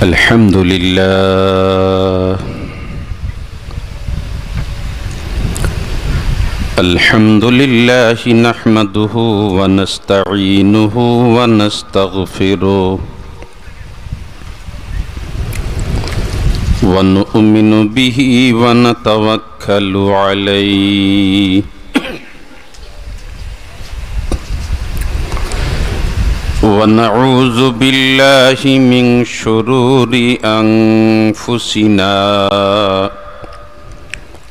अल्हम्दुलिल्लाह नहमदुहु व नस्तईनुहु व नस्तगफिरुहु व नु'मिनु बिही व नतवक्कलु अलैहि व नऊज़ु बिल्लाहि मिन शुरूरि अंफुसिना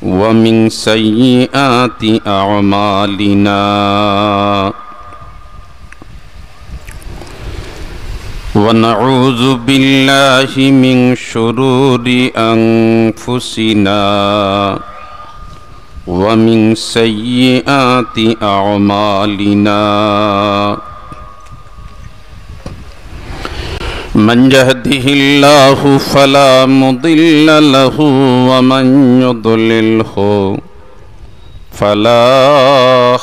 व मिन सय्यिआति अअमालिना व नऊज़ु बिल्लाहि मिन शुरूरि अंफुसिना व मिन सय्यिआति अअमालिना मन यहदिहिल्लाहु फला मुदिल्ल लहु व मन युद्लिल्हु फला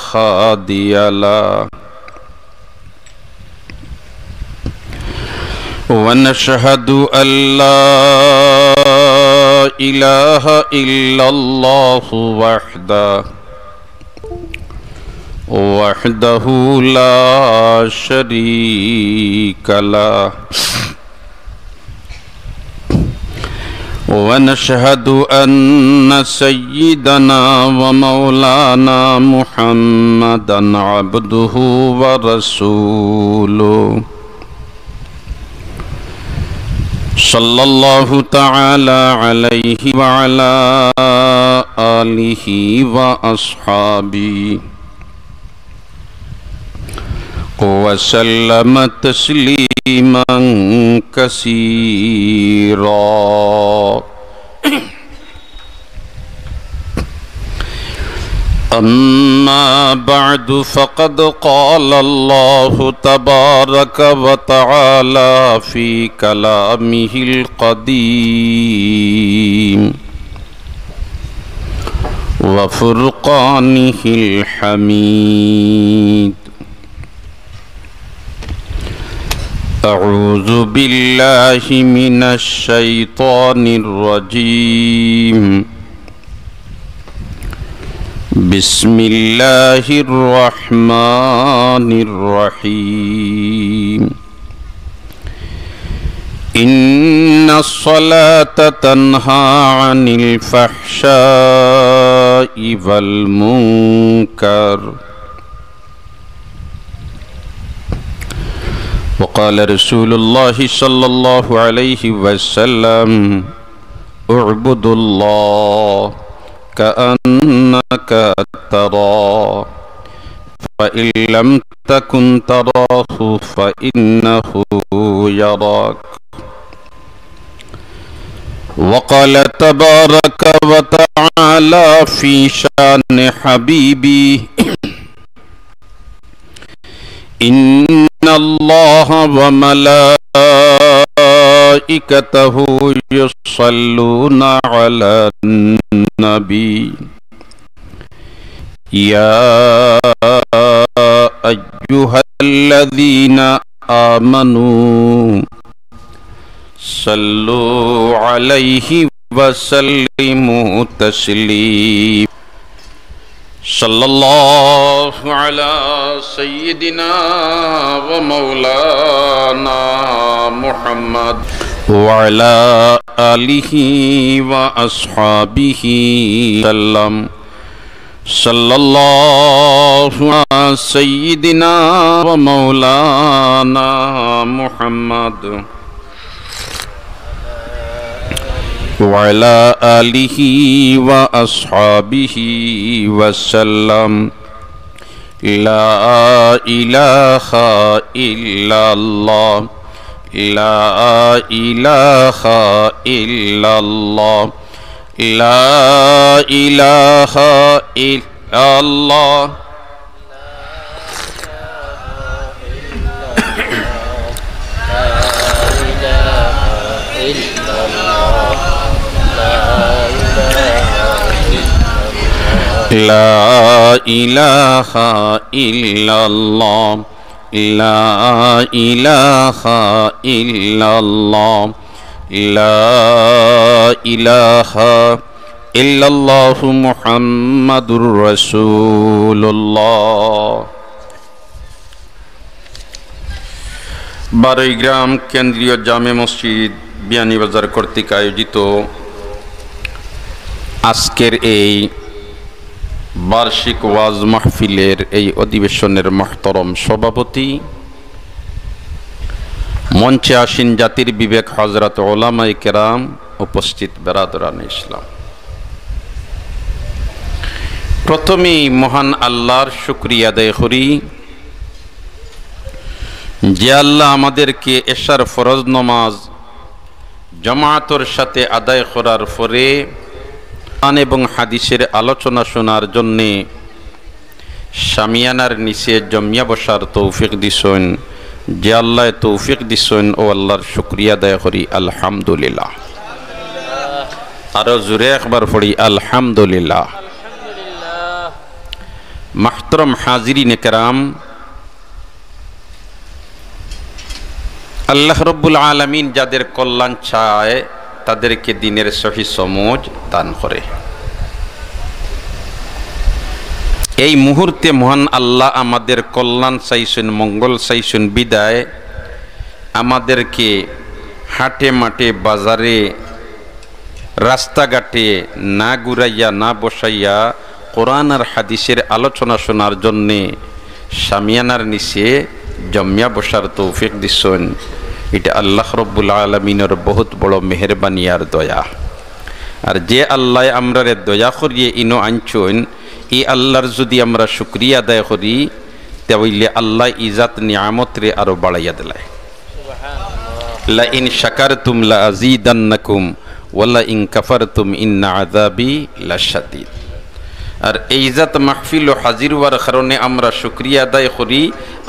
हादिय लहु व नशहदु अल्ला इलाहा इल्लल्लाहु वहदहु ला शरीक लहु व नशहदु अन्न सय्यिदना व मौलाना मुहम्मदन अब्दुहु व रसूलुहु सल्लल्लाहु तआला अलैहि व अला आलिहि व अस्हाबिही वसल्लम तस्लीमन कसीरा। अम्मा बअदु फ़क़द क़ाल अल्लाहु तबारक व तआला फ़ी कलामिहिल क़दीम व फ़ुरक़ानिहिल हमीद। अऊज़ु बिल्लाहि मिनश शैतानिर रजीम। बिस्मिल्लाहिर रहमानिर रहीम। इन्नस सलाता तन्हा अनिल फ़हशाइ वल मुनकर। वक़ाल रसूलुल्लाहि सल्लल्लाहु अलैहि वसल्लम उअ्बुदुल्लाह कअन्नका तराह फ़इन लम तकुन तराहु फ़इन्नहु यराक। वक़ाल तबारक व तआला फ़ी शान हबीबी इन्नल्लाह व मलाइकतहु युस्सल्लूना अलन नबी या अय्युहल्लज़ीना आमनू सल्लू अलैहि व सल्लिमू तस्लीमा। सल्लल्लाहु अला सय्यिदिना व मौलाना मुहम्मद व अला आलिहि व अस्हाबिहि सल्लम। सल्लल्लाहु अला सय्यिदिना व मौलाना मुहम्मद वअला आलिहि व अस्हाबिहि वसल्लम। ला इलाहा इल्लल्लाह ला इलाहा इल्लल्लाह ला इलाहा इल्लल्लाह ला इलाहा इल्लल्लाह ला इलाहा इल्लल्लाह লা ইলাহা ইল্লাল্লাহু মুহাম্মাদুর রাসূলুল্লাহ। বারৈগ্রাম কেন্দ্রীয় জামে মসজিদ বিয়ানীবাজার কর্তৃক আয়োজিত আজকের এই বার্ষিক ওয়াজ মাহফিলের এই অধিবেশনের মহতরম সভাপতি, মঞ্চে আসীন জাতির বিবেক হযরত উলামায়ে কেরাম, উপস্থিত বেরাদরান ইসলাম, প্রথমেই মহান আল্লাহর শুকরিয়া আদায় করি যে আল্লাহ আমাদেরকে এশার ফরজ নামাজ জামাতের সাথে আদায় করার পরে কোরআন এবং হাদিসের আলোচনা শোনার জন্যে শামিয়ানার নিচে জমিয়া বসার তৌফিক দিছেন। যে আল্লাহ তৌফিক দিছেন ও আল্লাহর শুকরিয়া আদায় করি আলহামদুলিল্লাহ। আরো জোরে একবার পড়ি আলহামদুলিল্লাহ। মাহতরম হাজিরিনে কেরাম, আল্লাহ রব্বুল আলামিন যাদের কল্যাণ চায় তাদেরকে দিনের সহি সমঝ দান করে। এই মুহূর্তে মহান আল্লাহ আমাদের কল্যাণ চাইছেন, মঙ্গল চাইছেন বিদায় আমাদেরকে হাটে মাঠে বাজারে রাস্তাঘাটে না ঘুরাইয়া না বসাইয়া কোরআন আর হাদিসের আলোচনা শোনার জন্যে শামিয়ানার নিচে জমিয়া বসার তৌফিক দিছেন। এটা আল্লাহ রব্বুল আলামিনের বহুত বড় মেহেরবানি আর দয়া। আর যে আল্লাহ আমরারে দয়া করিয়ে ইনো আনছেন, এই আল্লাহর যদি আমরা শুকরিয়া আদায় করি তাহলে আল্লাহ ইজাত নিয়ামতরে আরো বাড়াইয়া দিলায়। লা ইন শাকারতুম লা আযীদান্নাকুম ওয়া লা ইন কাফারতুম ইন্না আযাবি লাশাদীদ। আর এইজাত মাহফিল ও হাজির হওয়ার কারণে আমরা শুকরিয়া আদায় করি,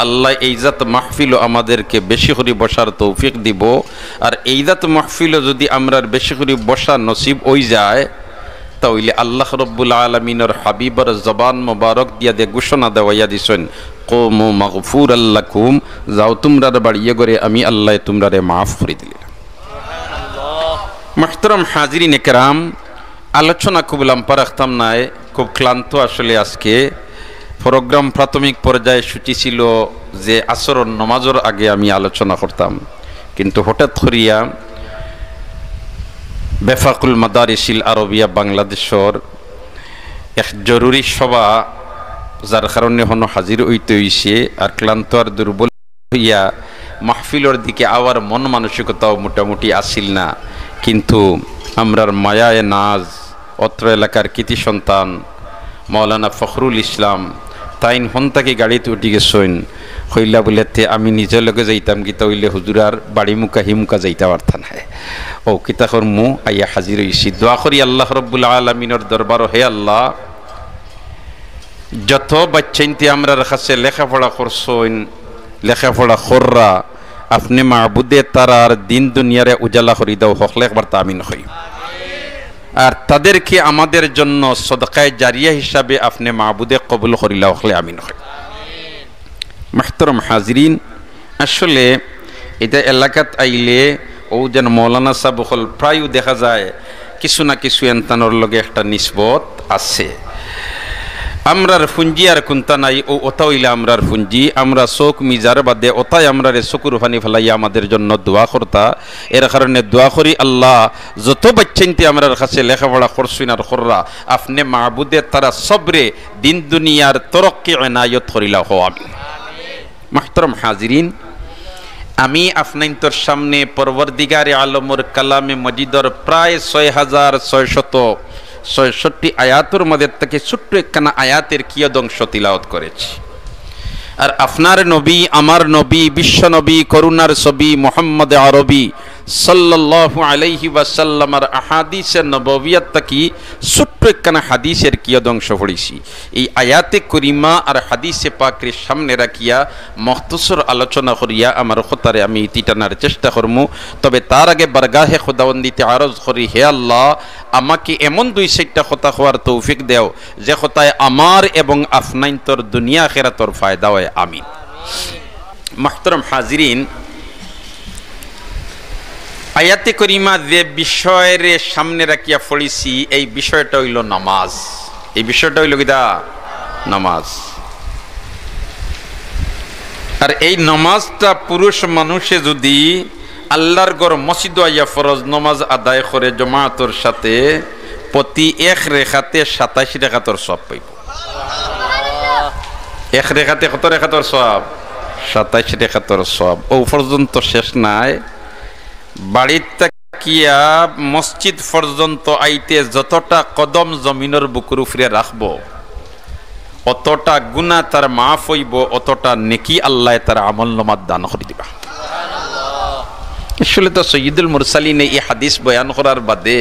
আল্লাহ এইজাত মাহফিল আমাদেরকে বেশি করে বসার তৌফিক দিব। আর এইজাত মাহফিল যদি আমরা বেশি করে বসা নসিব হয়ে যায় তাহলে আল্লাহ রব্বুল আলামিনের হাবিবর জবান মোবারক দিয়া দিয়ে ঘোষণা দেওয়াইয়া দিছেন, কুমু মাগফুরাল লাকুম, যাও তোমরা বাড়িয়ে করে আমি আল্লাহ তোমরারে মাফ করে দিলাম। মুহতারাম হাজিরিনে কেরাম, আলোচনা খুব লম্বা রাখতাম নাই, খুব ক্লান্ত আসলে আজকে। প্রোগ্রাম প্রাথমিক পর্যায়ে সূচি ছিল যে আসর নমাজের আগে আমি আলোচনা করতাম, কিন্তু হঠাৎ করিয়া বেফাকুল মাদারিসিল আরবিয়া বাংলাদেশের এক জরুরি সভা, যার কারণে হনো হাজির হইতে হইছে। আর ক্লান্ত আর দুর্বল হইয়া মাহফিলের দিকে আওয়ার মন মানসিকতাও মোটামুটি আসিল না। কিন্তু আমরার মায়ায় নাজ অত্র এলাকার কৃতি সন্তান মৌলানা ফখরুল ইসলাম তাইন হন্তাকে গাড়িতে উঠি গেছেন, হইলা বলেতে আমি নিজের লগে যাইতাম গীতা হইলে হুজুরার বাড়ি মুখা হিমুকা যাইতে পারতাম না। ও কিতা কর্মু আইয়া হাজির হইছি। দোয়া করি আল্লাহ রব্বুল আলামিনের দরবার, হে আল্লাহ, যত বাচ্চাইনতে আমরা কাছে লেখাপড়া করছেন, লেখাপড়া কররা আপনি মাহবুদে তারার দিন দুনিয়ারে উজালা করি দাও, হকলে একবার তামিন হই। আর তাদেরকে আমাদের জন্য সদকায়ে জারিয়া হিসাবে আপনি মাহবুদে কবুল করিলা, হকলে আমিন হই। মুহতারাম হাজিরিন, আসলে এটা এলাকাত আইলে ও যেন মৌলানা সাহেব হল প্রায় দেখা যায় কিছু না কিছু এনতানোর লগে একটা নিসবত আছে। আমরার ফুঞ্জি আর কুন্তা নাই, ও ওতা হইলে আমরার ফুঞ্জি। আমরা চোখ মিজার বাদে ওতাই আমরা চকুর ফানি ফেলাইয়া আমাদের জন্য দোয়া করতা। এর কারণে দোয়া করি আল্লাহ যত বাচ্চাইনতে আমরার কাছে লেখাপড়া করছেন আর কররা আপনি মাহবুদে তারা সবরে দিন দুনিয়ার তরক্কি এনায়ত করিলা হো আমি। মুহতারাম হাজিরিন, আমি আপনাইন্তর সামনে পরবর্তীগারে আলমর কালামে মজিদর প্রায় 6666 আয়াতের মধ্যে থেকে ছোট্ট একখানা আয়াতের কিয়দংশ তিলাওয়াত করেছি। আর আপনার নবী, আমার নবী, বিশ্ব নবী, করুণার ছবি মুহাম্মদ আরবি সাল্লাল্লাহু আলাইহি ওয়াসাল্লামের আহাদিসে নববিয়ত কি ছোট্ট একখানা হাদিসের কিয়দংশ পড়েছি। এই আয়াতে করিমা আর হাদিসে পাকের সামনে রাখিয়া মখতসর আলোচনা করিয়া আমার খতারে আমি ইতি টানার চেষ্টা করবো। তবে তার আগে বারগাহে খুদাবন্দিতে আরজ করি, হে আল্লাহ, আমাকে এমন দুই চারটা কথা হওয়ার তৌফিক দেও যে কথায় আমার এবং আফনাইন্তর দুনিয়া আখিরাতর ফায়দা হয়, আমিন। মুহতারাম হাজিরিন, আয়াতে করিমা যে বিষয়ের সামনে রাখিয়া পড়িছি এই বিষয়টা হইল নামাজ। এই বিষয়টা হইল কিটা নামাজ। আর এই নামাজটা পুরুষ মানুষে যদি আল্লাহর ঘর মসজিদ আইয়া ফরজ নামাজ আদায় করে জামাতের সাথে প্রতি এক রেখাতে 27 রেখাতর সওয়াব পাইব। এক রেখাতে কত রেখাতর সওয়াব? 27 রেখাতর সওয়াব। ও পর্যন্ত শেষ নাই, বাড়ির তাকিয়া মসজিদ পর্যন্ত আইতে যতটা কদম জমিনের বুকুর উপরে রাখবো অতটা গুনাহ তার মাফ হইব, অতটা নেকি আল্লাহ তার আমলনামাত দান করে দিবা। আসলে তো সৈয়দুল মুরসালিন এই হাদিস বয়ান করার বাদে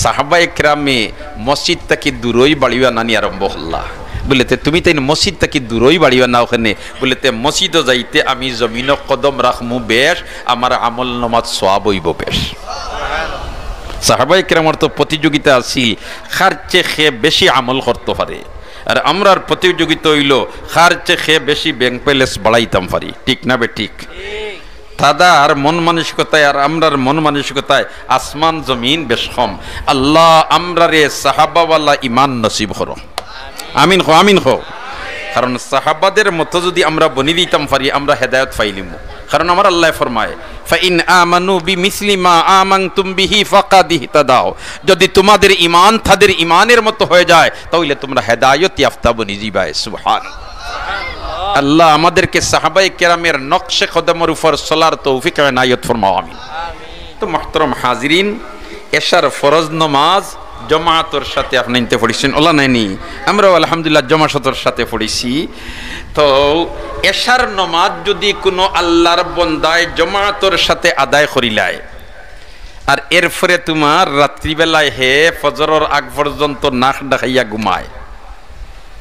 সাহাবায়ে কেরামে মসজিদ থেকে দূরই বাড়িয়া নানি আরম্ভ হল্লা। বলেতে তুমি তাই মসজিদ থেকে দূরই বাড়িয়া না ওখানে, বলেতে মসজিদও যাইতে আমি জমিন কদম রাখমু বেশ, আমার আমল নামাজ সওয়াব হইব বেশ। সাহাবায়ে কেরামের তো প্রতিযোগিতা আছিল কার চেয়ে বেশি আমল করতে পারে, আর আমরার প্রতিযোগিতা হইল কার চেয়ে বেশি ব্যাংক ব্যালেন্স বাড়াইতাম পারি। ঠিক না বে ঠিক? তাদার মন মানসিকতায় আর আমরার মন মানসিকতায় আসমান জমিন বেশ কম। আল্লাহ আমরারে সাহাবাওয়ালা ইমান নসিব করো, আমিন খো আমিন খো। কারণ সাহাবাদের মতো যদি আমরা বনি দিতাম পারি আমরা হেদায়েত পাইলিম। কারণ আমার আল্লাহ ফরমায় ফাইন আমানু বিমিসলি মা আমানতুম বিহি ফাকাদ ইহতাদাও, যদি তোমাদের ঈমান তাদের ঈমানের মতো হয়ে যায় তাহলে তোমরা হেদায়েত ইয়াফতা বনি যাবে। সুবহানাল্লাহ। আল্লাহ আমাদেরকে সাহাবায়ে কেরামের নকশে কদমের উপর চলার তৌফিক এনায়েত ফরমাও, আমিন। তো মুহতারাম হাজিরিন, এশার ফরজ নামাজ জামাতের সাথে আপনি নিতে পড়েছেন ওলা নাইনি, আমরাও আলহামদুলিল্লাহ জামাতের সাথে পড়েছি। তো এশার নামাজ যদি কোনো আল্লাহর বান্দায় জামাতের সাথে আদায় করিলায় আর এরপরে তোমার রাত্রিবেলায় হে ফজরের আগ পর্যন্ত নাক ডাকাইয়া ঘুমায়,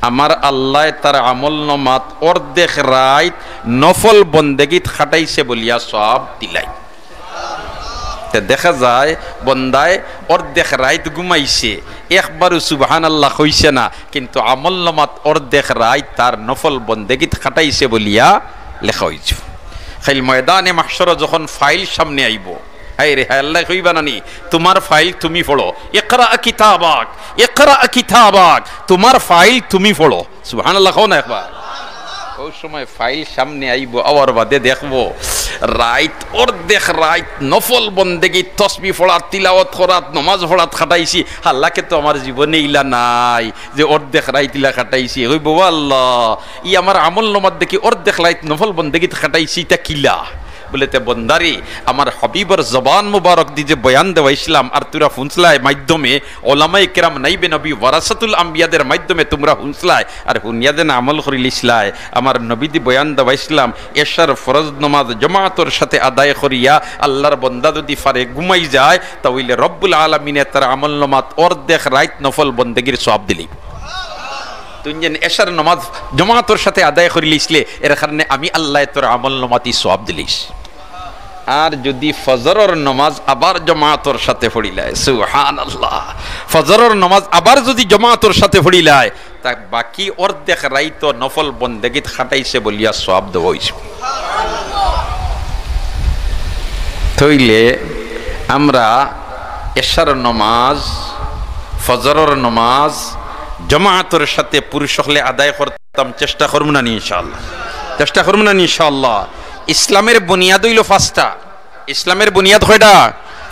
আমার আল্লাহ তার আমল নামাত অর্ধেক রাত নফল বন্দেগীত খাটাইছে বলিয়া সওয়াব দিলাই। দেখা যায় বন্দায় অর্ধেক রাত ঘুমাইছে, একবারও সুবহানাল্লাহ কইছে না, কিন্তু আমল নামাত অর্ধেক রাত তার নফল বন্দেগীত খাটাইছে বলিয়া লেখা হইছে। খাইল ময়দানে মাহশর যখন ফাইল সামনে আইব, হায় রে হায় আল্লাহ কইবা নানি তোমার ফাইল তুমি পড়ো, ইকরা কিতাবাক ইকরা কিতাবাক, তোমার ফাইল তুমি পড়ো। সুবহানাল্লাহ কও না একবার। ওই সময় ফাইল সামনে আইব, আওয়ার বাদে দেখবো রাইত অর্ধেক রাইত নফল বন্দেগী তসবি পড়াত তিলাওয়াত করাত নমাজ পড়াত খাটাইছি। আল্লাহকে তো আমার জীবনে ইলা নাই যে অর্ধেক রাইত ইলা খাটাইছি। হইব আল্লাহ ই আমার আমল নামাত দেখি অর্ধেক রাইত নফল বন্দেগীত খাটাইছি, তা কিলা বলেতে বন্দারি আমার হাবিবর জবান মুবারক দি যে বয়ান দেওয়া ইসলাম আর তোরা হুঁসলায় মাধ্যমে ওলামায়ে কেরাম নাইবে নবী ওয়ারাসাতুল আম্বিয়াদের মাধ্যমে তোমরা হুঁসলায় আর হুনিয়াদেন আমল করিল ইসলায় আমার নবী দি বয়ান দেওয়া ইসলাম এশার ফরজ নামাজ জামাতের সাথে আদায় করিয়া আল্লাহর বন্দা যদি ফারে ঘুমাই যায় তাহলে রব্বুল আলামিনে তার আমল নামাত অর্ধেক রাত নফল বন্দেগীর সওয়াব দিলি। তুই যেন এশার নামাজ জামাতের সাথে আদায় করিলিসলে এর কারণে আমি আল্লাহ তোর আমল নামাতি সওয়াব দিলিস। আর যদি ফজরের নামাজ আবার জামাতের সাথে পড়িলায়, সুবহানাল্লাহ, ফজরের নামাজ আবার যদি জামাতের সাথে পড়িলায় তা বাকি অর্ধেক রাত নফল বন্দেগীত খাটাইছে বলিয়া সওয়াব দেওয়া হইছে। তাইলে আমরা এশার নামাজ ফজরের নামাজ জামাতের সাথে পুরুষ হলে আদায় করতাম, চেষ্টা করব না ইনশাআল্লাহ, চেষ্টা করব না ইনশাআল্লাহ। ইসলামের বুনিয়াদ হইল পাঁচটা। ইসলামের বুনিয়াদ কয়টা?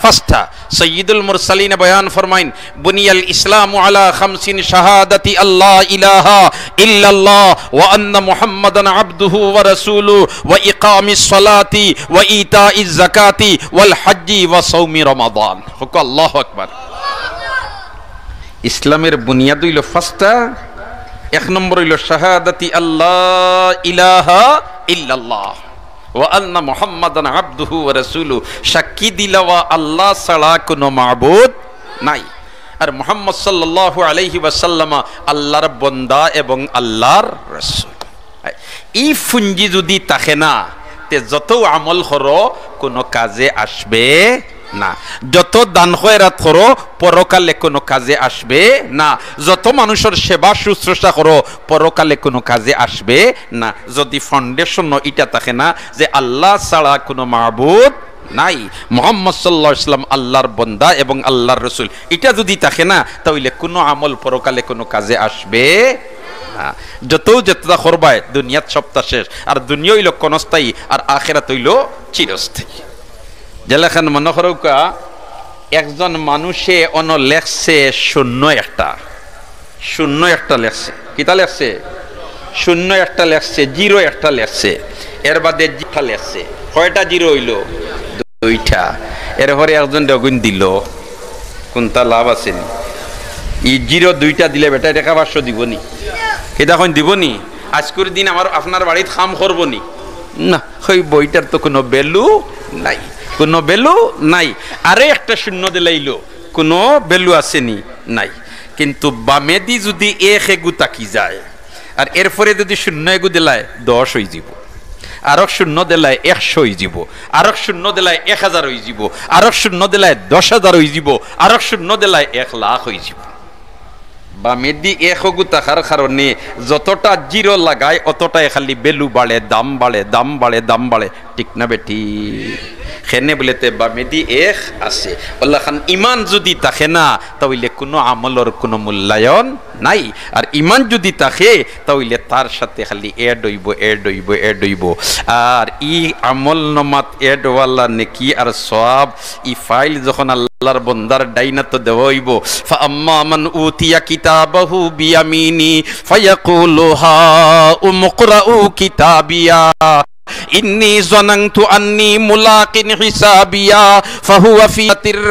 পাঁচটা। সৈয়দুল মুরসালিন বয়ান ফরমাইন বুনিয়াল ইসলামু আলা খামসিন শাহাদাতি আল্লাহ ইলাহা ইল্লাল্লাহ ওয়া আন্না মুহাম্মাদান আবদুহু ওয়া রাসূলুহু ওয়া ইকামিস সালাতি ওয়া ইতাইজ যাকাতি ওয়াল হজ্জি ওয়া সাওমি রমাদান। হুক আল্লাহু আকবার। ইসলামের বুনিয়াদ হইল পাঁচটা। এক নম্বর হইল শাহাদাতি আল্লাহ ইলাহা ইল্লাল্লাহ ওয়া আন্না মুহাম্মাদান আবদুহু ওয়া রাসূলুহু, সাক্ষী দিলাওয়া আল্লাহ ছাড়া কোনো মাবুদ নাই আর মুহাম্মদ সাল্লাল্লাহু আলাইহি ওয়াসাল্লাম আল্লাহর বান্দা এবং আল্লাহর রাসূল। এই পুঞ্জি যদি থাকে না তে যত আমল করো কোনো কাজে আসবে না, যত দান খয়রাত করো পরকালে কোনো কাজে আসবে না, যত মানুষের সেবা শুশ্রূষা করো পরকালে কোনো কাজে আসবে না, যদি ফাউন্ডেশন এটা থাকে না যে আল্লাহ ছাড়া কোনো মাবুদ নাই। মুহাম্মদ সাল্লাল্লাহু আলাইহি ওয়াসাল্লাম আল্লাহর বান্দা এবং আল্লাহর রাসূল, এটা যদি থাকে না তাহলে কোনো আমল পরকালে কোনো কাজে আসবে না। যতটা করবায় দুনিয়াত সবটা শেষ, আর দুনিয়া হইল ক্ষণস্থায়ী আর আখিরাত হইল চিরস্থায়ী। যেলেখান মনে করুকা একজন মানুষে অন লেখছে শূন্য একটা লেখছে, কিতা লেখছে? শূন্য একটা লেখছে, জিরো একটা লেখছে, এর বাদে জিটা লেখছে। কয়টা জিরো হইল? দুইটা। এরপরে একজন ডগুন দিল, কোনটা লাভ আছে নি? ই জিরো দুইটা দিলে বেটা টাকা 500 দিবনি, এটা এখন দিবনি? আজকের দিন আপনার বাড়িতে খাম করবনি না, ওই বইটার তো কোনো ভ্যালু নাই, কোনো ভ্যালু নাই। আরে একটা শূন্য দিলাইল, কোনো ভ্যালু আসেনি, নাই। কিন্তু বামেদি যদি এক এগু তাকি যায় আর এরপরে যদি শূন্য এগু দিলায় 10 হয়ে যাব, আরক শূন্য দিলায় 100 হয়ে যাব, আরক শূন্য দিলায় 1000 হয়ে যাব, আরক শূন্য দিলায় 10,000 হয়ে যাব, আরক শূন্য দিলায় 1,00,000 হয়ে যাব। বামেদি একগু থাকার কারণে যতটা জিরো লাগায় অতটাই খালি ভ্যালু বাড়ে, দাম বাড়ে, দাম বাড়ে, দাম বাড়ে, ঠিক না বেটি? খেনে বলেতে বামেদি এক আছে। আল্লাহ খান ইমান যদি থাকে না তাহলে কোনো আমলের কোনো মূল্যায়ন নাই, আর ইমান যদি থাকে তাহলে তার সাথে খালি এড হইব, এড হইব, এড হইব। আর ই আমল নমাত এডওয়ালা নেকি আর সওয়াব ই ফাইল যখন আল্লাহর বান্দার ডাইনাতে দেওয়া হইব, ফাআম্মা মান উতিয়া কিতাবাহু বিয়ামিনি ফায়াকুলু হা উমকরাউ কিতাবিয়া ইন্নী যনানতু আন্নী মুলাকিন হিসাবিয়া ফাহুয়া ফি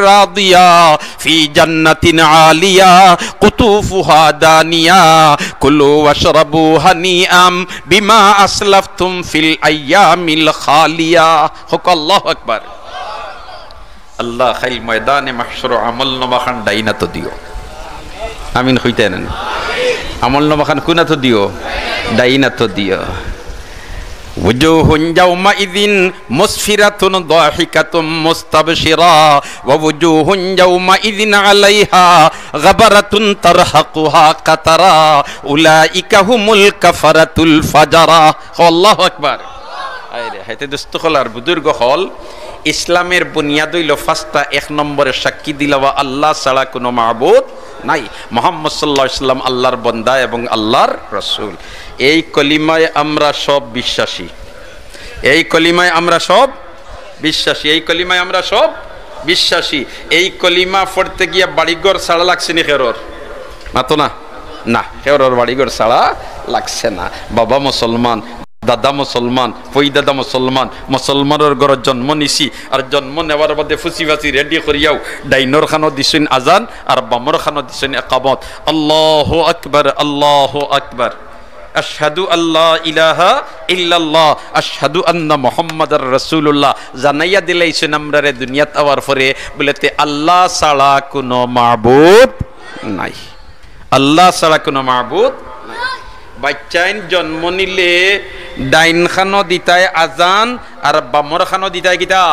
রাদিয়া ফি জান্নাতিন আলিয়া কুতুফুহা দানিয়া কুলু ওয়াশরাবু হানিআম বিমা আসলাফতুম ফিল আইয়ামিল খালিয়া। হক আল্লাহু আকবার। আল্লাহ খাইল ময়দানে মাহশর আমল নামাখান ডাইনা তো দিও, আমিন হইতেন। আমল নামাখান কুনা তো দিও, ডাইনা তো দিও। ওয়াজুহুন ইয়াওমাইযিন মুসফিরাতুন দাহিকাতুম মুস্তাবশিরা ওয়া ওয়াজুহুন ইয়াওমাইযিন আলাইহা গাবারাতুন তারহাকুহা কাতারা উলাইকা হুমুল কাফারাতুল ফাজারা। আল্লাহু আকবার। আইরে হাইতে দোস্ত হলার বুজুর্গ হল ইসলামের বুনিয়াদ হইল 5টা। 1 নম্বরে সাক্ষী দিলাওয়া আল্লাহ ছাড়া কোনো মাবুদ নাই, মুহাম্মদ সাল্লাল্লাহু আলাইহি ওয়াসাল্লাম আল্লাহর বান্দা এবং আল্লাহর রাসূল। এই কলিমায় আমরা সব বিশ্বাসী, এই কলিমায় আমরা সব বিশ্বাসী, এই কলিমায় আমরা সব বিশ্বাসী। এই কলিমা পড়তে গিয়া বাড়িঘর ছাড়া লাগছে নি খেরর? মাতো না, না খেরর বাড়িঘর ছাড়া লাগছে না। বাবা মুসলমান, দাদা মুসলমান, পই দাদা মুসলমান, মুসলমানের ঘরে জন্ম নিছি, আর জন্ম নেওয়ার বাদে ফুসি ফাসি রেডি করিয়াও ডাইনর খানো দিছেন আজান আর বামর খানো দিছেন ইকামত। আল্লাহু আকবার, আল্লাহু আকবার। আশহাদু আল্লা ইলাহা ইল্লাল্লাহ আশহাদু আন্না মুহাম্মাদার রাসূলুল্লাহ জানাইয়া দিলাইছেন আমরারে দুনিয়াত আওয়ার পরে বলেতে আল্লাহ ছাড়া কোনো মাবুদ নাই, আল্লাহ ছাড়া কোনো মাবুদ নাই। বাচ্চাইন জন্ম নিলে ডাইন খানো দিতায় আজান আর বামর খানো দিতায় কিতা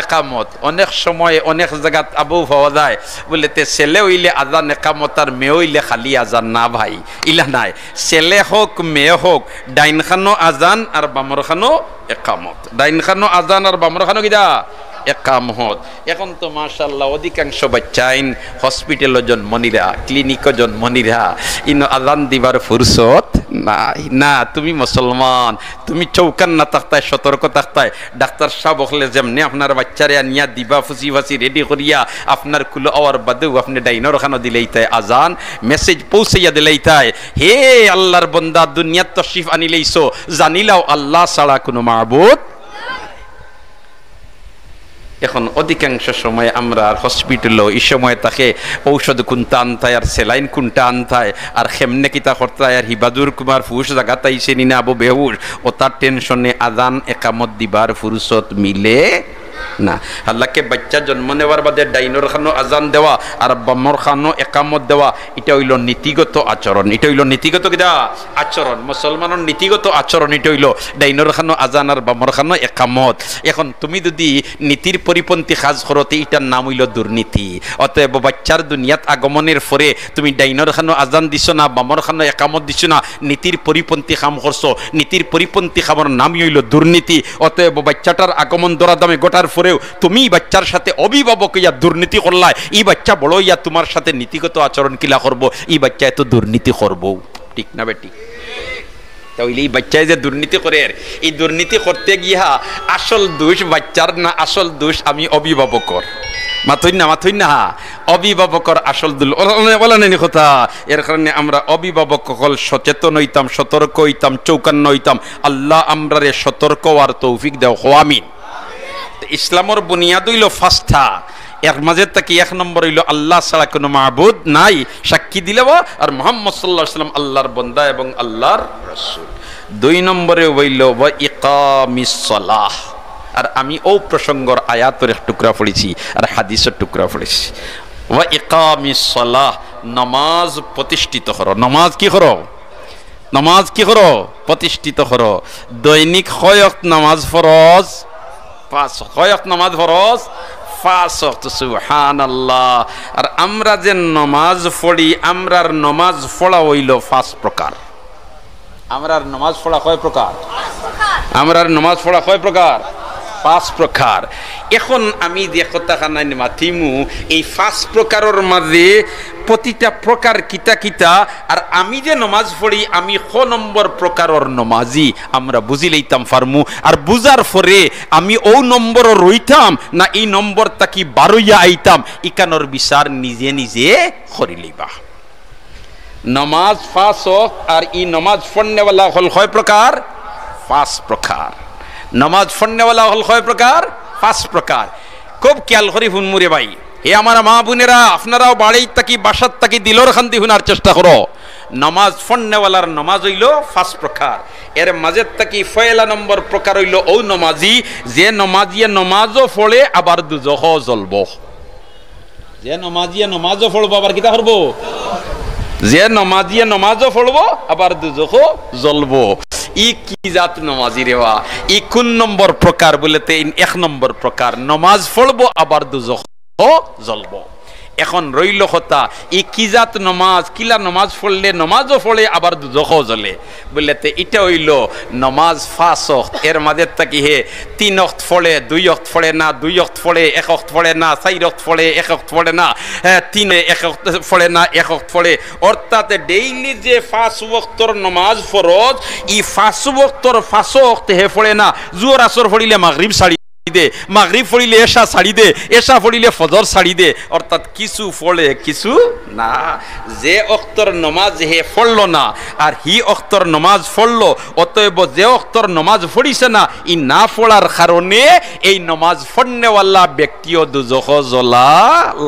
একামত। অনেক সময় অনেক জায়গাত আবু পাওয়া যায় বলেতে ছেলে হইলে আজান একামত আর মেয়ে হইলে খালি আজান। না ভাই, ইলা নাই। ছেলে হোক মেয়ে হোক ডাইন খানো আজান আর বামর খানো একামত, ডাইন খানো আজান আর বামর খানো কিতা একামত। এখন তো মাশাআল্লাহ অধিকাংশ বাচ্চাইন হসপিটালও জন্ম নিরা, ক্লিনিকও জন্ম নিরা, ইনো আজান দিবার ফুরসত নাই। না, তুমি মুসলমান, তুমি চৌকান না থাকতায়, সতর্ক থাকতায়। ডাক্তার সাহেব হলে যেমনি আপনার বাচ্চারে আনিয়া দিবা ফুসি ফাসি রেডি করিয়া আপনার কুলো আওয়ার বাদেও আপনি ডাইনর খানো দিলেই তাই আজান মেসেজ পৌঁছাইয়া দিলেই তাই হে আল্লাহর বন্দা দুনিয়াত তশরিফ আনিলেইছো, জানিলাও আল্লাহ ছাড়া কোনো মাবুদ। এখন অধিকাংশ সময় আমরা হসপিটালও এই সময় তাকে ঔষধ কোনটা আনতায় আর সেলাইন কোনটা আনতায় আর খেমনে কিতা করতায় আর হিবাদুর কুমার ফুস জাগাতাইছে নিনা আবু বেহুশ ও তার টেনশনে আজান একামত দিবার ফুরসত মিলে না। আল্লাহকে বাচ্চা জন্ম নেওয়ার বাদে ডাইনর খানো আজান দেওয়া আর বামর খানো একামত দেওয়া এটা হইল নীতিগত আচরণ, এটা হইল নীতিগত কিতা আচরণ, মুসলমানের নীতিগত আচরণ। এটা হইল ডাইনর খানো আজান আর বামর খানো একামত। এখন তুমি যদি নীতির পরিপন্থী কাজ করতে এটার নাম হইল দুর্নীতি। অতএব বাচ্চার দুনিয়াত আগমনের পরে তুমি ডাইনর খানো আজান দিছ না, বামর খানো একামত দিছ না, নীতির পরিপন্থী কাম করছো। নীতির পরিপন্থী কামের নামই হইল দুর্নীতি। অতএব বাচ্চাটার আগমন দরাদামে গোটার পরেও তুমি বাচ্চার সাথে অভিভাবক ইয়া দুর্নীতি করলাই, এই বাচ্চা বড় ইয়া তোমার সাথে নীতিগত আচরণ কিলা করবো, এই বাচ্চা এত দুর্নীতি করবো, ঠিক না বেটি? তাহলে এই বাচ্চায় যে দুর্নীতি করে, এই দুর্নীতি করতে গিয়া আসল দোষ বাচ্চার না, আসল দোষ আমি অভিভাবকর। মাথুই না অভিভাবকর আসল দুল বলেন কথা। এর কারণে আমরা অভিভাবক সকল সচেতন হইতাম, সতর্ক হইতাম, চৌকান্ন হইতাম। আল্লাহ আমরারে সতর্ক আর তৌফিক দেও, আমিন। ইসলামের বুনিয়াদ হইল ফাস্টা, এর মাঝে তাকে এক নম্বর হইল আল্লাহ ছাড়া কোনো মাবুদ নাই, সাক্ষী দিলে আর মুহাম্মদ সাল্লাল্লাহু আলাইহি ওয়াসাল্লাম আল্লাহর বান্দা এবং আল্লাহর রাসূল। দুই নম্বরে হইল ওয়া ইকামিস সালাহ, আর আমি ও প্রসঙ্গর আয়াতের এক টুকরা পড়েছি আর হাদিসের টুকরা পড়েছি। ওয়া ইকামিস সালাহ, নামাজ প্রতিষ্ঠিত করো। নামাজ কি করো? নামাজ কি করো? প্রতিষ্ঠিত করো। দৈনিক কয় ওয়াক্ত নামাজ ফরজ? 5। কয় ওয়াক্ত নামাজ ফরজ? 5 ওয়াক্ত। সুবহানাল্লাহ। আর আমরা যে নামাজ পড়ি, আমরার নামাজ পড়া হইল 5 প্রকার। আমরার নামাজ পড়া কয় প্রকার? আমরার নামাজ পড়া কয় প্রকার? 5 প্রকার। এখন আমি যে কথাখানা মাতিমু, এই 5 প্রকারের মাঝে প্রতিটা প্রকার কিতা কিতা, আর আমি যে নমাজ পড়ি আমি ক নম্বর প্রকারের নমাজি আমরা বুঝি লইতাম ফার্মু। আর বুঝার পরে আমি ও নম্বর রইতাম না এই নম্বর তাকি বারইয়া আইতাম, ইকানোর বিচার নিজে নিজে করি লইবা। নমাজ 5 ওয়াক্ত, আর এই নমাজ পড়নেওয়ালা হল কয় প্রকার? 5 প্রকার। নমাজ পড়নেওয়ালা হল কয় প্রকার? 5 প্রকার। খুব খেয়াল করি হুনমুরে ভাই, হে আমার মা বোনেরা, আপনারাও বাড়ি তাকি বাসার তাকি দিলর খান্তি হুনার চেষ্টা করো। নমাজ পড়নেওয়ালার নমাজ হইল 5 প্রকার। এর মাঝে তাকি পয়লা নম্বর প্রকার হইল ও নমাজি যে নমাজিয়ে নমাজও পড়ে আবার দুজহ জ্বলব। যে নমাজিয়ে নমাজও পড়বো আবার কিতা করবো? যে নমাজিয়ে নমাজও পড়বো আবার দুজহ জ্বলবো। ই কি জাত নমাজি রেওয়া? ই কোন নম্বর প্রকার? বলেতে 1 নম্বর প্রকার, নমাজ পড়বো আবার দুজহ জ্বলবো। এখন রইল কথা, ই কি জাত নমাজ? কিলা নমাজ পড়লে নমাজও পড়ে আবার দুজহ জ্বলে? বলেতে এটা হইল নমাজ 5 ওয়াক্ত। এর মাঝে থাকি হে 3 ওয়াক্ত পড়ে, 2 ওয়াক্ত পড়ে না, 2 ওয়াক্ত পড়ে, 1 ওয়াক্ত পড়ে না, 4 ওয়াক্ত পড়ে, 1 ওয়াক্ত পড়ে না, 3 1 ওয়াক্ত পড়ে না, 1 ওয়াক্ত পড়ে। অর্থাৎ ডেইলি যে 5 ওয়াক্তর নমাজ ফরজ, ই 5 ওয়াক্তর 5 ওয়াক্ত হে পড়ে না। জোহর আসর পড়িলে মাগরিব ছাড়ি দে, মাগরিব পড়িলে এশা ছাড়ি দে, এশা পড়িলে ফজর ছাড়ি দে। অর্থাৎ কিছু পড়ে কিছু না। যে অক্তর নমাজ হে পড়লো না আর হি অক্তর নমাজ পড়লো, অতএব যে অক্তর নমাজ পড়িছে না, ই না পড়ার কারণে এই নমাজ পড়নেওয়ালা ব্যক্তিও দুজখ জ্বলা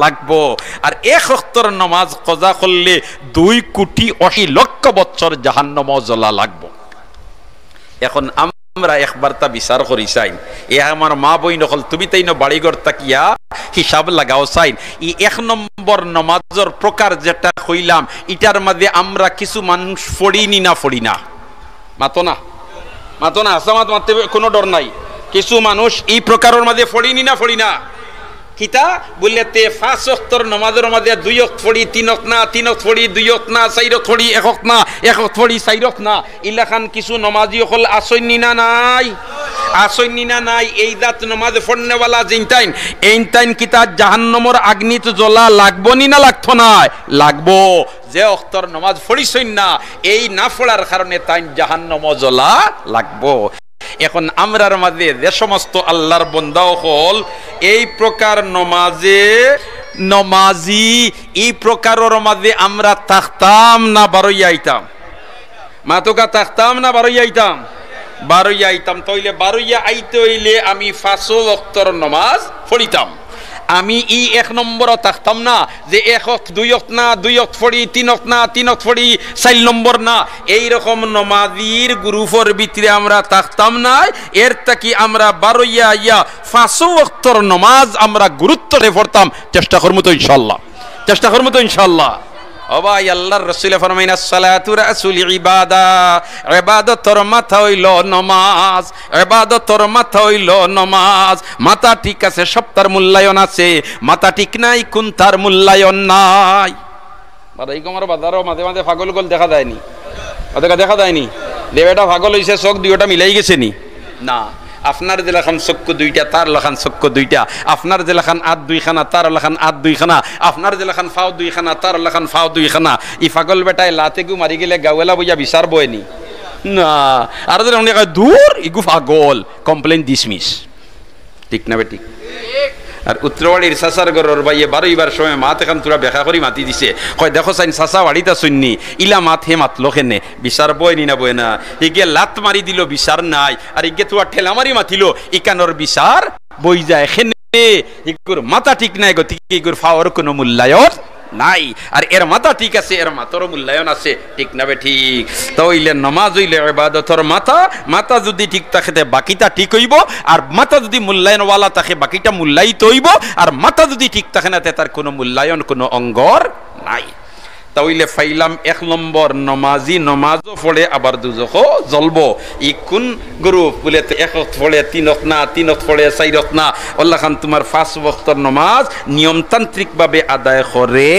লাগবো। আর 1 অক্তর নমাজ কজা করলে 2 কোটি 80 লক্ষ বছর জাহান্নাম জ্বলা লাগবো। এখন আমরা একবার তা বিচার করি চাইন, এ আমার মা বই নকল তুমি তাই বাড়িঘর তাকিয়া হিসাব লাগাও চাইন। ই 1 নম্বর নমাজের প্রকার যেটা কইলাম, ইটার মাঝে আমরা কিছু মানুষ পড়িনি না পড়ি না, মাতো না আসামাত মারতে কোনো ডর নাই। কিছু মানুষ এই প্রকারের মাঝে পড়িনি না পড়ি না। কিতা বললেতে 5 ওয়াক্তর নমাজের মাঝে 2 ওয়াক্ত পড়ি, 3 ওয়াক্ত না, 3 ওয়াক্ত পড়ি, 2 ওয়াক্ত না, 4 ওয়াক্ত পড়ি, 1 ওয়াক্ত না, 1 ওয়াক্ত পড়ি, 4 ওয়াক্ত না। ইলাখান কিছু নমাজি হল আসইনি না নাই, আসইনি না নাই। এই দাত নমাজ পড়নেওয়ালা জিনতাইন এইনতাইন কিতা জাহান্নামের আগ্নিতে জ্বলা লাগবো নি না লাগতো না? লাগবো। যে অক্তর নমাজ পড়িছই না, এই না পড়ার কারণে তাই জাহান্নাম জ্বলা লাগবো। এখন আমরার মাঝে যে সমস্ত আল্লাহর বান্দা হল এই প্রকার নমাজি এই প্রকারের মাঝে আমরা থাকতাম না বারইয়া আইতাম? মাতোকা থাকতাম না বারইয়া আইতাম? বারইয়া আইতাম। তাইলে বারইয়া আইতে হইলে আমি 5 ওয়াক্তর নমাজ পড়িতাম। আমি 1 নম্বরও থাকতাম না যে 1 ওয়াক্ত 2 ওয়াক্ত না, 2 ওয়াক্ত পড়ি, 3 ওয়াক্ত না, 3 ওয়াক্ত পড়ি, 4 নম্বর না। এইরকম নমাজির গ্রুপের ভিতরে আমরা থাকতাম না। এর থেকে আমরা বারইয়া আইয়া 5 ওয়াক্তর নমাজ আমরা গুরুত্ব দিয়ে পড়তাম। চেষ্টা করবো তো ইনশাল্লাহ, চেষ্টা করবো তো ইনশাল্লাহ। ও ভাই, আল্লাহর রাসূল ফরমাইন আসসালাতু রাসূল ইবাদা, ইবাদতর মাথা হইল নমাজ, ইবাদতর মাথা হইল নমাজ। মাথা ঠিক আছে সব তার মূল্যায়ন আছে, মাথা ঠিক নাই কোন তার মূল্যায়ন নাই। এই আমার বাজারও মাঝে মাঝে পাগল গোল দেখা যায়নি, ওদেরকে দেখা যায়নি যে বেটা পাগল হইছে, চোখ দুইটা মিলাই গেছে নি? না, আপনার জেলাখান চক্ষু দুইটা তার লাখান চক্ষু দুইটা, আপনার জেলাখান আট দুইখানা তার লাখান আট দুইখানা, আপনার জেলাখান ফাও দুইখানা তার লাখান ফাও দুইখানা। ই পাগল বেটায় লাতে গু মারি গেলে গাওয়েলা বইয়া বিচার বয়নি না, আর দূর ইগু পাগল, কমপ্লেন ডিসমিস। ঠিক না বেটি? আর উত্তরবাড়ির চাচার ঘরের বাইয়ে বারোইবার সময় মাত এখন তোরা ব্যাখ্যা করি মাতি দিছে, কয় দেখো চাইন চাচা বাড়িটা শুননি ইলা মাত হে মাতলো খেনে, বিচার বয়নি না বয় না, ইগে লাত মারি দিল বিচার নাই, আর ইগে তোরা ঠেলা মারি মাতিল ইকানোর বিচার বই যায় খেনে। ইগুর মাথা ঠিক নাই গতিকে ইগুর ফাওয়ার কোনো মূল্যায়ন নাই, আর এর মাথা ঠিক আছে, এর মাথারও মূল্যায়ন আছে। ঠিক না বে ঠিক? তো হইলে নমাজ হইলে ইবাদতর মাথা, মাথা যদি ঠিক থাকে বাকিটা ঠিক হইব, আর মাথা যদি মূল্যায়নওয়ালা থাকে বাকিটা মূল্যায়িত হইব, আর মাথা যদি ঠিক থাকে না তার কোনো মূল্যায়ন কোনো অঙ্গর নাই। তাইলে ফাইলাম 1 নম্বর নমাজি নমাজও পড়ে আবার দুজখও জ্বলব। ই কোন গ্রুপ বলে 1 পড়ে 3 না, 3 পড়ে 4 না, আল্লাহ খান তোমার 5 ওয়াক্তের নমাজ নিয়মতান্ত্রিক ভাবে আদায় করে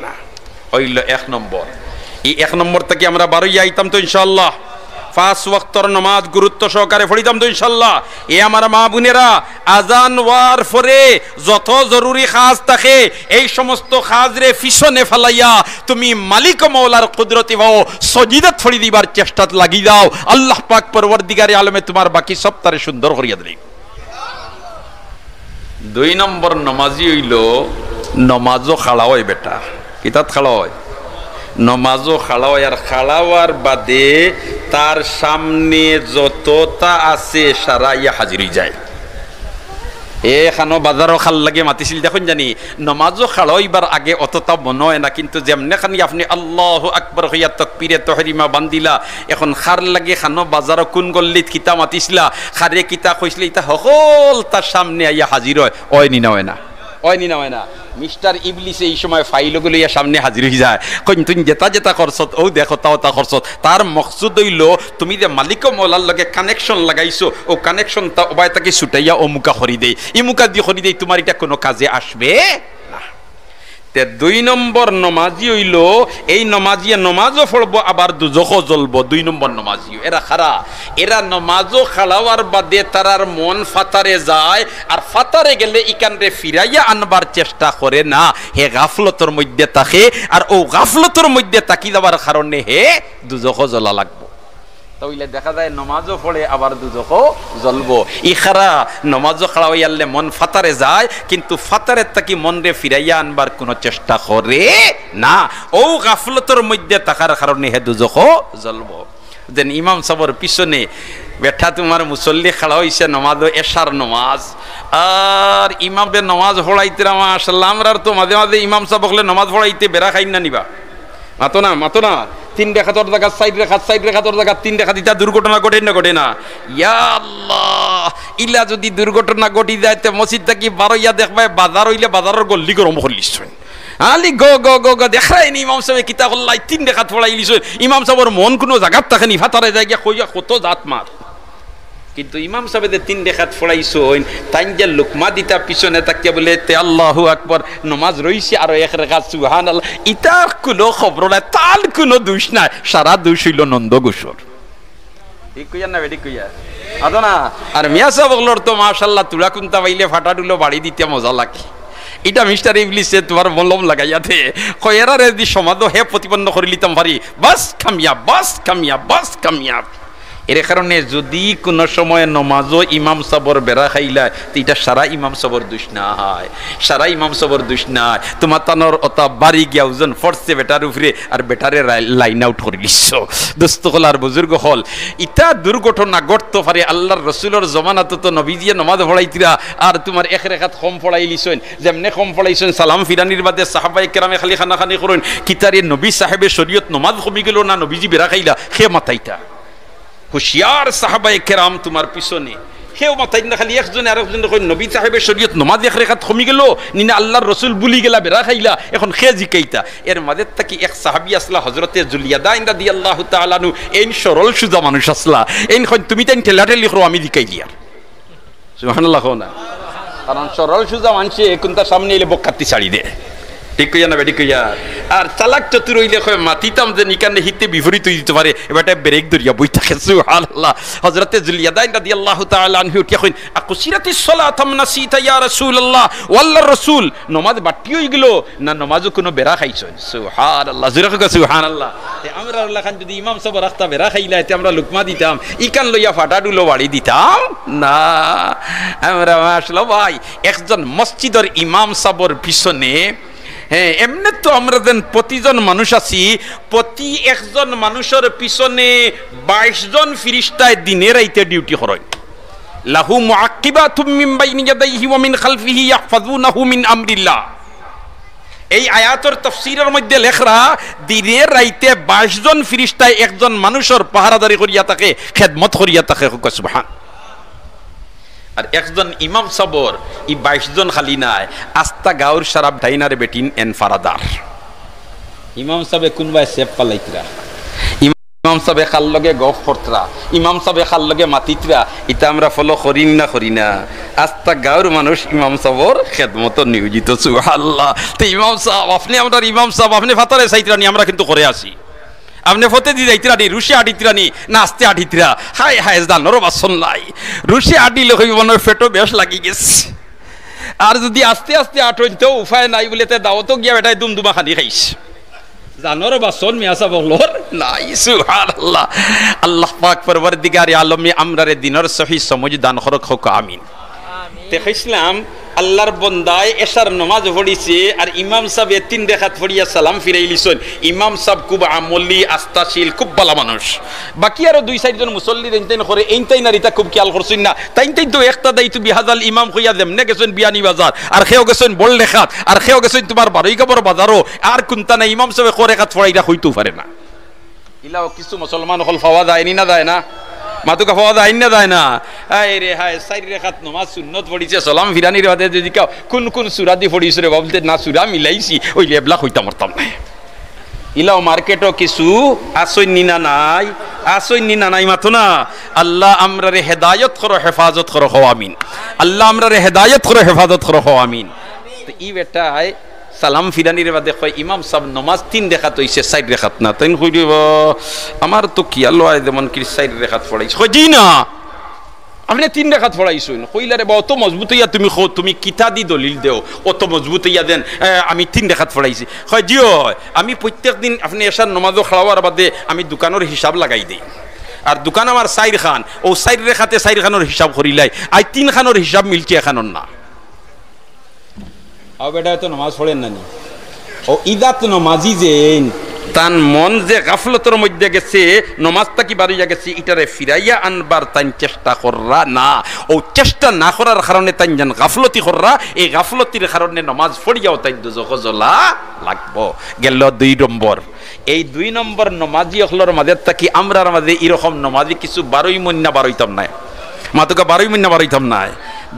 না, হইল 1 নম্বর। এই 1 নম্বর থেকে আমরা 12 আইতাম তো ইনশাআল্লাহ। 5 ওয়াক্তের নমাজ গুরুত্ব সহকারে পড়িতাম তো ইনশাআল্লাহ। এ আমার মা বোনেরা, আজান ওয়ার পরে যত জরুরি কাজ থাকে এই সমস্ত কাজরে পিছনে ফেলাইয়া তুমি মালিক মাওলার কুদরতি ভাও সজিদাত ফড়ি দিবার চেষ্টাত লাগি দাও। আল্লাহ পাক পরওয়ারদিগারে আলমে তোমার বাকি সব তারে সুন্দর করিয়া দিলেন। 2 নম্বর নমাজি হইল নমাজও খাড়া হয় বেটা, কিতাত খাড়া হয়, নমাজও খাড়া হয়, আর খাড়াওয়ার বাদে তার সামনে যতটা আছে সারা ইয়া হাজির হয়ে যায়। এখানো বাজারও খাল লাগে মাতিছিল দেখুন জানি, নমাজও খাড়াইবার আগে অতটা মনে হয় না, কিন্তু যেমনে খানি আপনি আল্লাহু আকবার হইয়া তাকবীরে তাহরিমা বান্দিলা, এখন খার লাগে খানো বাজারও কোন গল্লিত কিতা মাতিছিলা, খারে কিতা কইছিলে ইতা সকল তার সামনে আইয়া হাজির হয়। ওই নি না হয় না, ওই নি না হয় না। মিস্টার ইবলিস এই সময় ফাইলগুলো ইয়া সামনে হাজির হয়ে যায়, কইন তুই যেটা যেটা করছত ও দেখো তাও তা করছত। তার মকসুদ হইল তুমি যে মালিক মৌলার লগে কানেকশন লাগাইছো, ও কানেকশনটা ওবাই তাকে ছুটাইয়া ও মুখা খরি দেই, ই মুখা দিয়ে খরি দেই, তোমার এটা কোনো কাজে আসবে না। 2 নম্বর নমাজি হইল এই নমাজিয়া নমাজও পড়বো আবার দুজখও জ্বলবো। 2 নম্বর নমাজি এরা খারা, এরা নমাজও খাড়াওয়ার বাদে তারার মন ফাতারে যায়, আর ফাতারে গেলে ইকানরে ফিরাইয়া আনবার চেষ্টা করে না, হে গাফলতর মধ্যে থাকে, আর ও গাফলতর মধ্যে তাকি যাবার কারণে হে দুজখও জ্বলা লাগবো। তাইলে দেখা যায় নমাজও পড়ে আবার দুজখও জ্বলবো। ইখারা নমাজও খাড়া হইয়ালে মন ফাতারে যায়, কিন্তু ফাতারের তাকি মনরে ফিরাইয়া আনবার কোনো চেষ্টা করে না, ও গাফলতর মধ্যে থাকার কারণে হে দুজখও জ্বলবো। যেন ইমাম সাহেবের পিছনে বেঠা তোমার মুসল্লি খাড়া হইছে নমাজও এশার নমাজ, আর ইমামে নমাজ পড়াইতে মাশাআল্লাহ, আমরা তো মাঝে মাঝে ইমাম সাহেব হলে নমাজ পড়াইতে বেড়া খাই না নিবা, মাতো না মাতো না, 3 রেখাতর জায়গা 4 রেখাত, 4 রেখাতর জায়গা 3 রেখাত, এটা দুর্ঘটনা ঘটে না ঘটে না? ইয়া আল্লাহ, ইলা যদি দুর্ঘটনা ঘটি যায় তে মসজিদ থাকি বারইয়া দেখবাই বাজার হইলে বাজারের গল্লি গরম করলিস আলি গো গো গো গো দেখাই নি ইমাম সাহেব কিতা করলাই 3 রেখাত পড়াইলিস, ইমাম সাহেবের মন কোনো জায়গাত থাকে নি, ফাতারে জায়গা কইয়া কত জাত মার। কিন্তু ইমাম সাহেবের 3 রেখাত পড়াইছো তাই যে লুকমা দিতা পিছনে তাকিয়া বলে তে আল্লাহু আকবার নমাজ রইছে আর 1 রেখাত সুবহানাল্লাহ, ইতার কোনো খবর নাই, তার কোনো দোষ নাই, সারা দোষ হইল নন্দ গোসর। ঠিক কইয়া না বেডি কইয়া আদো না। আর মিয়া সাহেবগুলোর তো মাশাআল্লাহ তুলা কুন্তা বাইলে ফাটাডুলো বাড়ি দিতে মজা লাগে। এটা মিস্টার ইবলিসে তোমার মলম লাগাইয়াতে কয়েরা রে দি সমাজ হে প্রতিপন্ন করে লিতাম পারি, বাস কামিয়াব, বাস কামিয়াব, বাস কামিয়াব। এর কারণে যদি কোন সময় নমাজও ইমাম সাবর বেড়া খাইলা, এটা সারা ইমাম সাবর দোষ না হয়, সারা ইমাম সাবর দোষ না। তোমার তানোর অতা বাড়ি গিয়া ওজন ফরছে বেটার উপরে, আর বেটারে লাইন আউট করে দিচ্ছ। দোস্ত হল আর বুজুর্গ হল, ইটা দুর্ঘটনা ঘটতে পারে। আল্লাহর রসুলের জমানাতে তো নবীজিয়ে নমাজ পড়াইতিরা, আর তোমার 1 রেখাত কম পড়াই লিছেন, যেমনে কম পড়াইছেন সালাম ফিরানির বাদে সাহাবায়ে কেরামে খালি খানাখানি করেন, কিতারে নবী সাহেবের শরীয়ত নমাজ কমি গেল না, নবীজি বেড়া খাইলা, সে মাথাইটা হুশিয়ার সাহাবায়ে কেরাম তোমার পিছনে, সেও মাথায় না খালি একজনে আর একজনে কই নবী সাহেবের শরীয়ত নমাজ 1 রেখাত কমি গেল নিনা, আল্লাহর রসুল বুলি গেলা বেড়া খাইলা, এখন সে জিকাইতা। এর মাঝে থাকি এক সাহাবী আসলা হযরতে জুলিয়াদা রাদিয়াল্লাহু তাআলা আনহু, এই সরল সুজা মানুষ আসলা, এই তুমি তাই ঠেলাঠেলি করো আমি জিকাইলি, আর সুবহানাল্লাহ না, কারণ সরল সুজা মানুষে কোনটা সামনে এলে বকাতি ছাড়ি দে। ঠিক কইয়া না বেটি কইয়া? আর চালাক চতুর হইলে কয় মাতিতাম যে নিকানে হিতে বিপরীত হয়ে দিতে পারে এবারটা ব্রেক ধরিয়া বই থাকে সুবহানাল্লাহ হযরতে যুলইয়াদাইন রাদিয়াল্লাহু তাআলা আনহু উঠিয়া কইন আকুসিরাতিস সালাতাম নাসিতা ইয়া রাসূলুল্লাহ ওয়াল্লাহর রাসূল নামাজ বাটি হই গেল না নামাজও কোনো বেরা খাইছেন সুবহানাল্লাহ জোরে কও সুবহানাল্লাহ আমরা আল্লাহ খান যদি ইমাম সাহেব রাখতা বেরা খাইলা এতে আমরা লুকমা দিতাম ইকান লইয়া ফাটাডুলো বাড়ি দিতাম না আমরা মাশাআল্লাহ ভাই একজন মসজিদের ইমাম সাহেবের পিছনে হ্যাঁ এমনি তো আমরা দেন প্রতিজন মানুষ আছি প্রতি একজন মানুষের পিছনে 22 জন ফেরেশতায় দিনে রাইতে ডিউটি করে লাহু মুআক্কিবাতুম মিন বাইনি ইয়াদাইহি ওয়া মিন খালফিহি ইয়াহফাজুনাহু মিন আমরিল্লাহ এই আয়াতের তাফসীরের মধ্যে লেখরা দিনে রাইতে 22 জন ফেরেশতায় একজন মানুষের পাহারাদারি করিয়া থাকে খেদমত করিয়া থাকে সুবহান আর একজন ইমাম সাবর ই 22 জন খালি নাই আস্তা গাউর শরাব ডাইনারে বেটিন এন ফারাদার ইমাম সাবে কোনবাই সেফ পালাইতরা ইমাম সাবে খাল লগে গফ করতরা ইমাম সাবে খাল লগে মাতিতরা এটা আমরা ফলো করিন না আস্তা গাউর মানুষ ইমাম সাবর খেদমত নিয়োজিত সুবহানাল্লাহ তো ইমাম সাহেব আপনি আমরা ইমাম সাহেব আপনি ফাতারে চাইতরানি আমরা কিন্তু করে আসি আপনি ফতে দি যাইতরানি রুশি আডিতরানি না আস্তে আডিতরা হায় হায় জানোর বাসন নাই রুশি আডিলে হইব মনের ফেটো বেশ লাগি গেছে আর যদি আস্তে আস্তে আটইতো উপায় নাই বলে তে দাওতো গিয়া বেটায় দুমদুমা খানি খাইস জানোর বাসন মিয়াসা বলর নাই সুবহানাল্লাহ আল্লাহ পাক পরওয়ারদিগার আলমে আমরারে দিনের সহি সমঝ দান করক হোক আমিন তে কইছিলাম আল্লাহর বন্দায় এশার নামাজ পড়িছে আর ইমাম সাহেব তিন রাকাত পড়িয়া সালাম ফিরাইলিছেন ইমাম সাহেব খুব আমলি আস্তাশীল খুব ভালো মানুষ বাকি আরো দুই চারজন মুসল্লি দেনতেন করে এইটাই নারীটা খুব খেয়াল করছেন না তাই তো একটা দায়িত্ব বিহাজাল ইমাম কইয়া দেমনে গেছেন বিয়ানি বাজার আর খেও গেছেন বল লেখাত আর খেও গেছেন তোমার বারোই কাপড় বাজারও আর কোনটা না ইমাম সাহেব করে রাকাত পড়াইরা হইতেও পারে না ইলাও কিছু মুসলমান হল ফাওয়া দেয়নি না দেয় না মাতুকা ফাওয়া দেয় না দেয় না আয় রে হায় চারি রেখাত নমাজ সুন্নত পড়িছে সালাম ফিরানির বাদে যদি কোন কোন সূরা দি পড়িছে রে বলতে না সূরা মিলাইছি ওই লেবলা কইতাম পারতাম না ইলাও মার্কেটও কিছু আসইনি না নাই মাথো না আল্লাহ আমরারে হেদায়েত করো হেফাজত করো হও আমিন আল্লাহ আমরারে হেদায়েত করো হেফাজত করো হও আমিন তো ই বেটায় সালাম ফিরানির বাদে কয় ইমাম সাহেব নামাজ 3 রাকাত হইছে 4 রাকাত না তাই কইব আমার তো কি আল্লাহ যেমন কি 4 রাকাত পড়াইছ কই জি না আপনি 3 রাকাত পড়াইছুন কইলারে বা অত মজবুত হইয়া তুমি কিতা দি দলিল দেও অত মজবুত হইয়া দেন আমি 3 রাকাত পড়াইছি কই জিও আমি প্রত্যেক দিন আপনি এশার নামাজও খাওয়ার বাদে আমি দোকানের হিসাব লাগাই দেই আর দোকান আমার 4 খান ও 4 রাকাতে 4 খানের হিসাব করিলাই আই 3 খানের হিসাব মিলছে এখানোর না আও বেটা তো নামাজ পড়েন না নি ও ইদাত নামাজি যে তান মন যে গাফলতের মধ্যে গেছে নামাজটা কি বাড়িয়া গেছে এটারে ফিরাইয়া আনবার তাই চেষ্টা কররা না ও চেষ্টা না করার কারণে তাই জান গাফলতি কররা এই গাফলতির কারণে নামাজ পড়িয়াও তাই দুজখ জ্বলা লাগবো গেল 2 নম্বর এই 2 নম্বর নামাজি হলর মাঝে থাকি আমরার মাঝে এরকম নামাজি কিছু 12 মহিনা বারইতাম না মাতুকা 12 মহিনা বারইতাম না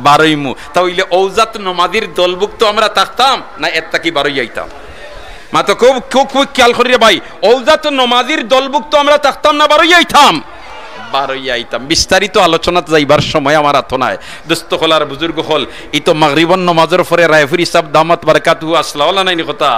12 মু তাহলে ঔজাত নামাজির দলভুক্ত আমরা থাকতাম না এর থাকি 12 আইতাম মাতো খুব খেয়াল করিরে ভাই ঔজাত নামাজির দলভুক্ত আমরা থাকতাম না 12 আইতাম 12 আইতাম বিস্তারিত আলোচনাতে যাইবার সময় আমার হাত নাই দোস্ত হলার বুজুর্গ হল ই তো মাগরিবন নামাজের পরে রায়ফুরি সাহেব দামাত বারাকাতুহু আসলাওয়ালা নাইনি কথা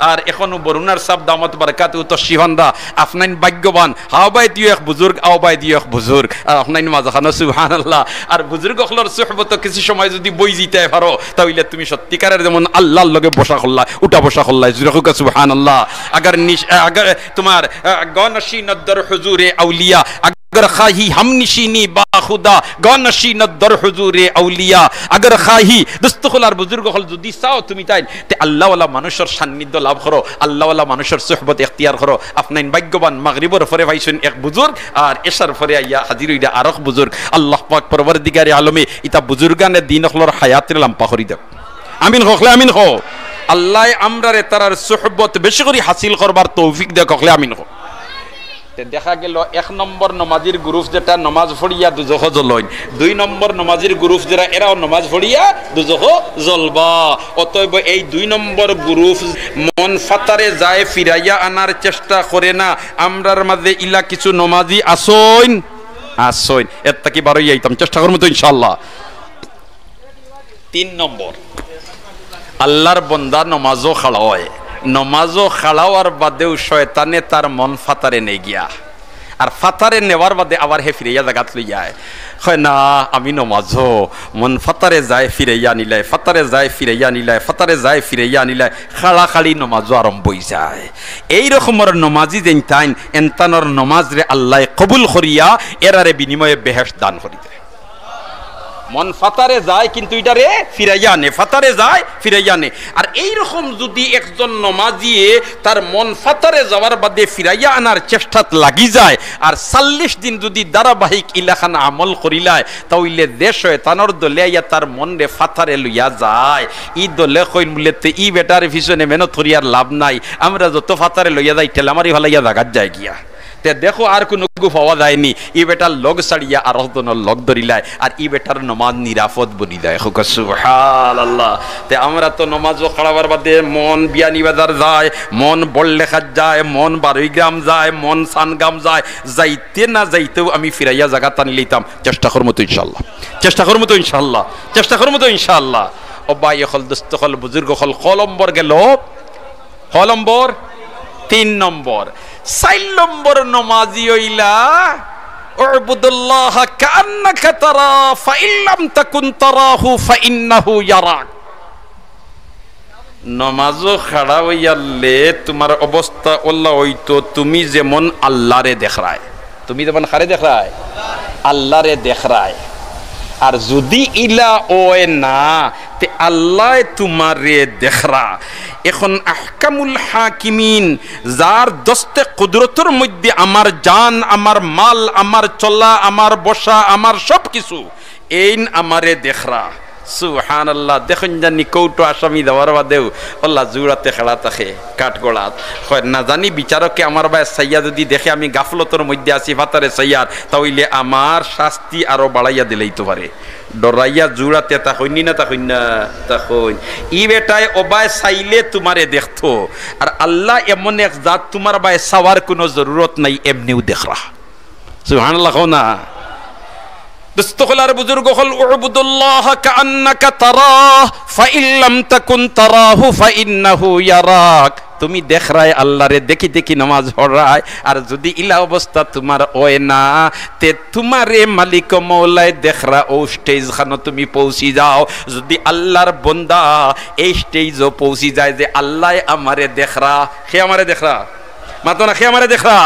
আর এখনো বরুণার সাহেব দামাত বারাকাতুহু তো শিহন্দা আপনাইন ভাগ্যবান হাওবাই দিও এক বুজুর্গ আওবাই দিও এক বুজুর্গ আর আপনাইন মাঝখানে সুবহানাল্লাহ আর বুজুর্গ হলর সুহবত কিছু সময় যদি বই জিতে পারো তাহলে তুমি সত্যিকারের যেমন আল্লাহর লগে বসা করলা উঠা বসা করলা জুরহুকা সুবহানাল্লাহ আগার তোমার গনশিনদ্দর হুজুরে আউলিয়া अगर खाही हम निशीनी बाखुदा गनशीनत दर हुजूरे औलिया अगर खाही दस्तखलार बुजुर्ग हल যদি চাও তুমি তাই তে আল্লাহ ওয়ালা মানুষের সান্নিধ্য লাভ করো আল্লাহ ওয়ালা মানুষের সুহবত ইখতিয়ার করো আপনাইন ভাগ্যবান মাগরিবের পরে পাইছেন এক বুজুর্গ আর এশার পরে আইয়া হাজির হইরা আরেক বুজুর্গ আল্লাহ পাক পরওয়ারদিগারে আলমে ইতা বুজুর্গানে দিন হলর হায়াতের লাম্পা করি দাও আমিন হকলে আমিন হো আল্লাহ আমরারে তারার সুহবত বেশি করে হাসিল করবার তৌফিক দে কখলে আমিন হো দেখা গেল 1 নম্বর নমাজির গ্রুপ যেটা নমাজ পড়িয়া দুজখ জ্বলইন 2 নম্বর নমাজির গ্রুপ যারা এরাও নমাজ পড়িয়া দুজখ জ্বলবা অতএব এই 2 নম্বর গ্রুপ মন ফাতারে যায় ফিরাইয়া আনার চেষ্টা করে না আমরার মাঝে ইলা কিছু নমাজি আসইন এত কি 12 আইতাম চেষ্টা করব তো ইনশাআল্লাহ 3 নম্বর আল্লাহর বান্দা নমাজও খাড়া হয় নমাজও খাড়াওয়ার বাদেও শয়তানে তার মন ফাতারে নেই গিয়া, আর ফাতারে নেওয়ার বাদে আবার হে ফিরাইয়া জাগাত লইয়ায় হয় না আমি নমাজও মন ফাতারে যায় ফিরাইয়া নিলাই, ফাতারে যায় ফিরাইয়া নিলাই, ফাতারে যায় ফিরাইয়া নিলাই, খাড়া খাড়ি নমাজও আরম্ভ হয়ে যায়। এই রকমের নমাজি যেন তাইন এনতানোর নমাজ রে আল্লাহ কবুল করিয়া এরারে বিনিময়ে বেহেশত দান করি দেয়। মন ফাতারে যায় কিন্তু এটারে ফিরাইয়া আনে, ফাতারে যায় ফিরাইয়া আনে। আর এইরকম যদি একজন নমাজিয়ে তার মন ফাতারে যাওয়ার বাদে ফিরাইয়া আনার চেষ্টাত লাগি যায় আর 40 দিন যদি ধারাবাহিক ইলাখান আমল করিলায়, তাহলে দেশ শয়তানের দলে ইয়া তার মন রে ফাতারে লইয়া যায়। ই দলে কইন বলেতে ই বেটার পিছনে মেহনত করিয়ার লাভ নাই, আমরা যত ফাতারে লইয়া যাই ঠেলামারি ভালাইয়া জাগাত যায় গিয়া। দেখো আর কোনো পাওয়া যায়নি, ই বেটার লগ ছাড়িয়া আর লগ ধরিলায়, আর ই বেটার নমাজ নিরাপদ বনি যায়। সুবহানাল্লাহ। তে আমরা তো নমাজও খাড়াবার বাদে মন বিয়ানীবাজার যায়, মন বড়লেখাত যায়, মন বারুইগ্রাম যায়, মন সানগাম যায়, যাইতে না যাইতেও আমি ফিরাইয়া জায়গা টানি লইতাম। চেষ্টা করবো তো ইনশাল্লাহ, চেষ্টা করবো তো ইনশাল্লাহ, চেষ্টা করবো তো ইনশাল্লাহ। ও ভাই হল দোস্ত হল বুজুর্গ হল কলম্বর গেল, কলম্বর 3 নম্বর। 4 নম্বর নমাজি হইলা উবুদুল্লাহ কান্নাকা তারা ফাইন লাম তাকুন তারাহু ফাইন্নাহু ইয়ারাক। নমাজও খাড়া হইয়ালে তোমার অবস্থা আল্লাহ হইতো তুমি যেমন আল্লাহরে দেখরায়, তুমি যেমন খারে দেখরায় আল্লাহরে দেখরায়। আর যদি ইলা ওয় না তে আল্লাহ তোমারে দেখরা। এখন আহকামুল হাকিমিন, যার দস্তে কুদরতের মধ্যে আমার জান, আমার মাল, আমার চলা, আমার বসা, আমার সব কিছু এইন আমারে দেখরা। সুবহানাল্লাহ। দেখুন জানি কৌটো আসামি দেওয়ার বাদেও আল্লাহ জুড়াতে খেলা থাকে কাঠগোড়াত হয় না জানি বিচারকে আমার ভাই সাইয়া যদি দেখে আমি গাফলতর মধ্যে আছি ফাতারে সাইয়ার, তাহলে আমার শাস্তি আরো বাড়াইয়া দিলেই তো পারে। ডরাইয়া জুড়াতে তা হইনি না, তা হইন না, তা হইন। ই বেটায় ওবায় চাইলে তোমারে দেখতো, আর আল্লাহ এমন এক জাত তোমার ভাই চাওয়ার কোনো জরুরত নাই, এমনিও দেখরা। সুবহানাল্লাহ না দস্তখলার বুজুর্গ হল উবুদুল্লাহ কান্নাকা তারাহ ফাইন লাম তাকুন তারাহু ফাইন্নাহু ইয়ারাক। তুমি দেখরায় আল্লাহরে দেখি দেখি নামাজ পড়ায়, আর যদি ইলা অবস্থা তোমার ওয় না তে তোমারে মালিক মৌলায় দেখরা। ও স্টেজ খানো তুমি পৌঁছি যাও। যদি আল্লাহর বন্দা এই স্টেজও পৌঁছি যায় যে আল্লাহ আমারে দেখরা, সে আমারে দেখরা, মাতো না, সে আমারে দেখরা,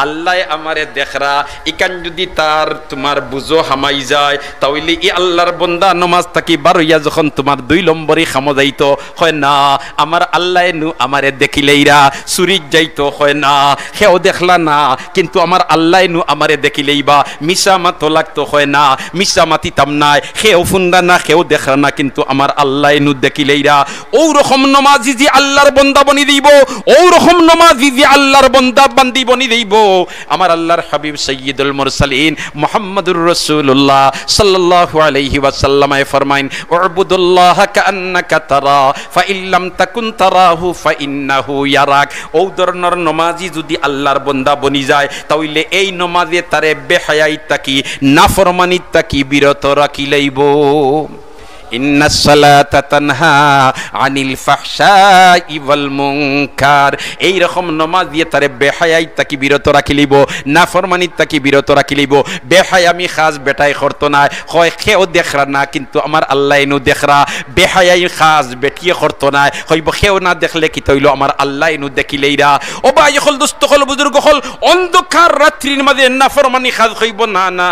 আল্লাহ আমারে দেখরা। ইকান যদি তার তোমার বুঝো হামাই যায়, তাহলে ই আল্লাহর বন্দা নমাজ থাকি বারইয়া যখন তোমার 2 নম্বরই খামো যাইতো হয় না আমার আল্লাহ নু আমারে দেখিলেইরা চুরি যাইতো হয় না, সেও দেখলা না কিন্তু আমার আল্লাহ নু আমারে দেখিলেইবা মিশা মাতো লাগতো হয় না, মিশা মাতিতাম নাই, সেও ফুন্দা না, সেও দেখলা না, কিন্তু আমার আল্লাহ নু দেখিলেইরা। ও রকম নমাজি যে আল্লাহর বন্দা বনি দিব, ও রকম নমাজি যে আল্লাহর বন্দা বান্দি বনি দিব। আমার আল্লাহর হাবিব সাইয়্যিদুল মুরসালিন মুহাম্মদুর রাসূলুল্লাহ সাল্লাল্লাহু আলাইহি ওয়াসাল্লাম ফরমাইন উবুদুল্লাহ কান্নাকা তারা ফাইন লাম তাকুন তারাহু ফাইন্নাহু ইয়ারাক। ও ধরনের নমাজি যদি আল্লাহর বান্দা বনি যায়, তাহলে এই নমাজে তারে বেহায়াই তাকি নাফরমানি তাকি বিরত রাখি লইব। ইন্নাস সালাতা তানহা আনিল ফাহশাই ওয়াল মুনকার। এই রকম নামাজ দিয়ে তারে বেহায়াই তাকি বিরত রাখি লইব, নাফরমানি তাকি বিরত রাখি লইব। বেহায়ামি খাস বেটাই করতো না, হয় কেউ দেখরা না কিন্তু আমার আল্লাহ এনু দেখরা। বেহায়াই খাস বেটিয়ে করতো না, হইব কেউ না দেখলে কি তৈল আমার আল্লাহ এনু দেখিলেইরা। ও ভাই হল দোস্ত হল বুজুর্গ হল অন্ধকার রাত্রির মাঝে নাফরমানি খাস হইব না, না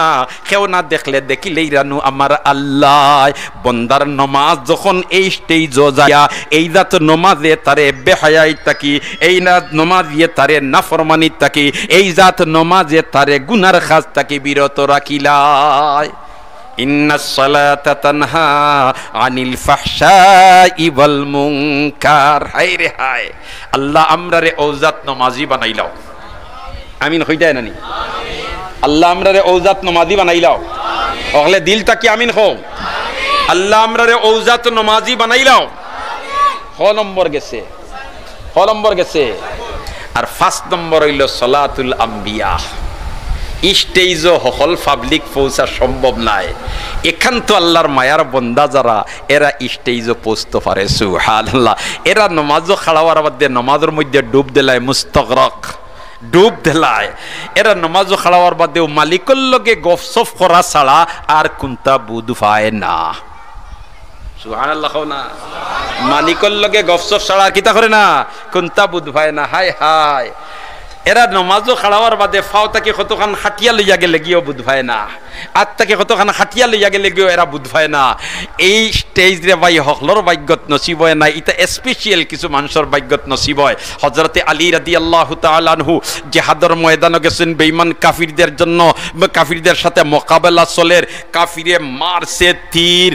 কেউ না দেখলে দেখিলেইরা নু আমার আল্লাহ। বন্দার নমাজ যখন এই স্টেজ যায়, এই জাত নমাজে তারে বেহায়াই তাকি, এই না নমাজে তারে নাফরমানি তাকি, এই জাত নমাজে তারে গুনার খাস তাকি বিরত রাখিলায়। ইন্নাস সালাতা তানহা আনিল ফাহশাই ওয়াল মুনকার। হায় রে হায়, আল্লাহ আমরারে ওজাত নমাজি বানাইলাও। আমিন হইতায় নানি? আল্লাহ আমরারে ওজাত নমাজি বানাইলাও। ওগলে দিল তাকি আমিন হও। আল্লাহ আমরারে ওজাত নমাজি বানাইলাও। ক নম্বর গেছে, ক নম্বর গেছে। আর 5 নম্বর হইল সলাতুল আম্বিয়া। স্টেজও হল পাবলিক পৌঁছা সম্ভব নাই, একান্ত আল্লাহর মায়ার বন্দা যারা এরা স্টেজও পৌঁছতে পারে সুবহানাল্লাহ। এরা নমাজও খাড়াওয়ার বাদে নমাজের মধ্যে ডুব দিলায় মুস্তগরক ডুব দিলায়। এরা নমাজও খাড়াওয়ার বাদেও মালিকর লগে গফসফ করা ছাড়া আর কোনটা বুধ পায় না। সুবহানাল্লাহ না, মালিকর লগে গফসফ ছাড়া আর কিতা করে না, কোনটা বুধ পায় না। হায় হায়, এরা নমাজও খাড়াওয়ার বাদে ফাও তাকে কতখান হাটিয়া লইয়া গেলে গিয়েও বুধ পায় না, আর তাকে কতখান হাটিয়া লইয়া গেলে গিয়েও এরা বুধ পায় না। এই স্টেজ রে ভাই হকলর ভাগ্যত নসিব হয় না, এটা স্পেশাল কিছু মানুষের ভাগ্যত নসিব হয়। হযরতে আলী রাদিয়াল্লাহু তাআলা আনহু জিহাদের ময়দানে গেছেন বেঈমান কাফিরদের জন্য, কাফিরদের সাথে মোকাবেলা চলের, কাফিরে মারছে তীর,